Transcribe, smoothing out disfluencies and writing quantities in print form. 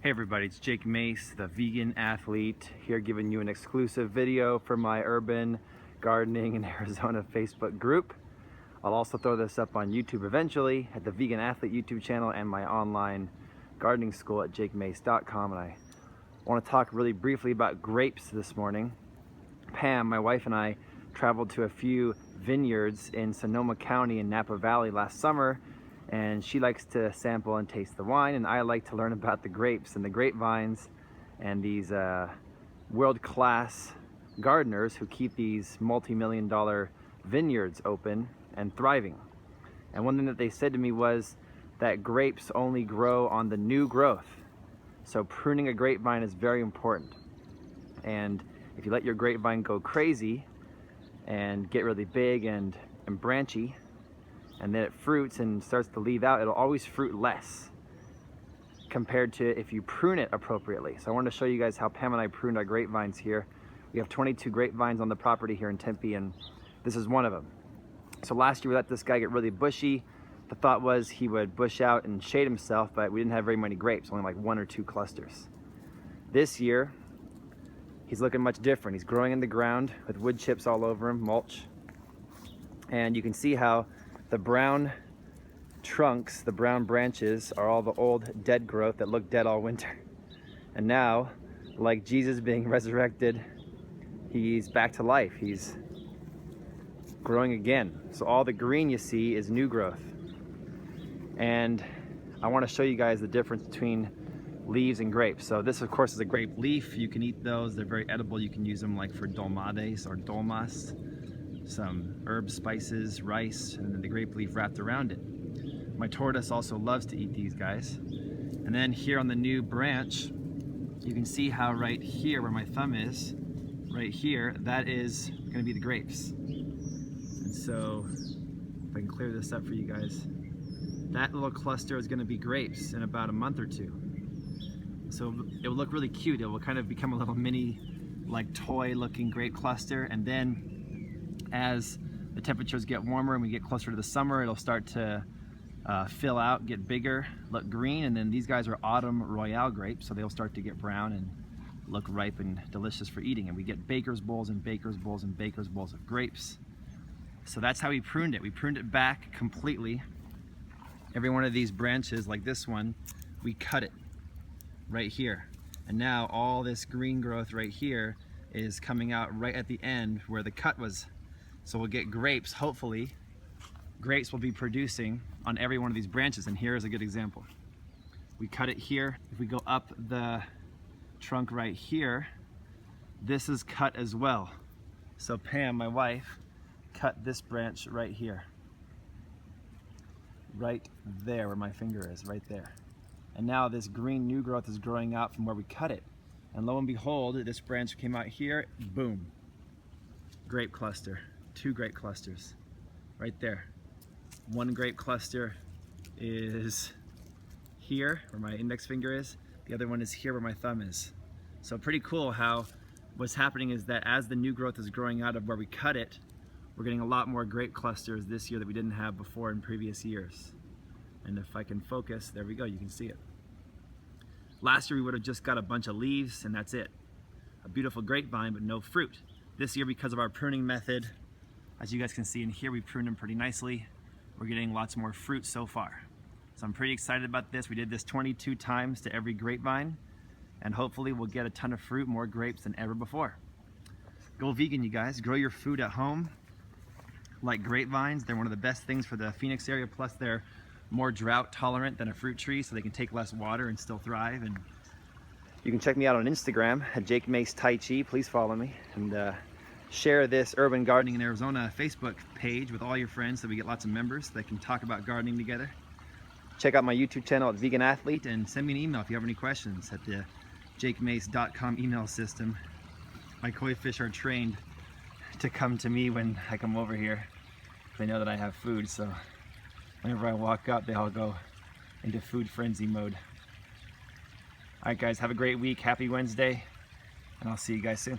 Hey everybody, it's Jake Mace, the vegan athlete, here giving you an exclusive video for my urban gardening in Arizona Facebook group. I'll also throw this up on YouTube eventually at the Vegan Athlete YouTube channel and my online gardening school at jakemace.com. And I want to talk really briefly about grapes this morning. Pam, my wife, and I traveled to a few vineyards in Sonoma County in Napa Valley last summer, and she likes to sample and taste the wine, and I like to learn about the grapes and the grapevines and these world-class gardeners who keep these multi-million-dollar vineyards open and thriving. And one thing that they said to me was that grapes only grow on the new growth. So pruning a grapevine is very important. And if you let your grapevine go crazy and get really big and branchy, and then it fruits and starts to leave out, it'll always fruit less compared to if you prune it appropriately. So I wanted to show you guys how Pam and I pruned our grapevines here. We have 22 grapevines on the property here in Tempe, and this is one of them. So last year we let this guy get really bushy. The thought was he would bush out and shade himself, but we didn't have very many grapes, only like 1 or 2 clusters. This year, he's looking much different. He's growing in the ground with wood chips all over him, mulch. And you can see how the brown trunks, the brown branches are all the old dead growth that looked dead all winter. And now, like Jesus being resurrected, he's back to life. He's growing again. So all the green you see is new growth. And I want to show you guys the difference between leaves and grapes. So this of course is a grape leaf. You can eat those. They're very edible. You can use them like for dolmades or dolmas. Some herbs, spices, rice, and then the grape leaf wrapped around it. My tortoise also loves to eat these guys. And then here on the new branch, you can see how right here where my thumb is, right here, that is going to be the grapes. And so, if I can clear this up for you guys, that little cluster is going to be grapes in about a month or 2. So it will look really cute. It will kind of become a little mini, like toy looking grape cluster, and then as the temperatures get warmer and we get closer to the summer, it'll start to fill out, get bigger, look green, and then these guys are autumn royale grapes, so they'll start to get brown and look ripe and delicious for eating. And we get baker's bowls and baker's bowls and baker's bowls of grapes. So that's how we pruned it. We pruned it back completely. Every one of these branches, like this one, we cut it right here. And now all this green growth right here is coming out right at the end where the cut was. So we'll get grapes, hopefully. Grapes will be producing on every one of these branches, and here's a good example. We cut it here. If we go up the trunk right here, this is cut as well. So Pam, my wife, cut this branch right here. Right there where my finger is, right there. And now this green new growth is growing out from where we cut it. And lo and behold, this branch came out here, boom. Grape cluster. 2 grape clusters right there. One grape cluster is here where my index finger is. The other one is here where my thumb is. So pretty cool how what's happening is that as the new growth is growing out of where we cut it, we're getting a lot more grape clusters this year that we didn't have before in previous years. And if I can focus, there we go, you can see it. Last year we would have just got a bunch of leaves and that's it. A beautiful grapevine but no fruit. This year, because of our pruning method, as you guys can see in here, we pruned them pretty nicely. We're getting lots more fruit so far. So I'm pretty excited about this. We did this 22 times to every grapevine, and hopefully we'll get a ton of fruit, more grapes than ever before. Go vegan, you guys. Grow your food at home, like grapevines. They're one of the best things for the Phoenix area, plus they're more drought tolerant than a fruit tree, so they can take less water and still thrive. And you can check me out on Instagram at Jake Mace Tai Chi. Please follow me, and share this Urban Gardening in Arizona Facebook page with all your friends so we get lots of members that can talk about gardening together. Check out my YouTube channel at Vegan Athlete, and send me an email if you have any questions at the jakemace.com email system. My koi fish are trained to come to me when I come over here. They know that I have food, so whenever I walk up, they all go into food frenzy mode. All right guys, have a great week. Happy Wednesday, and I'll see you guys soon.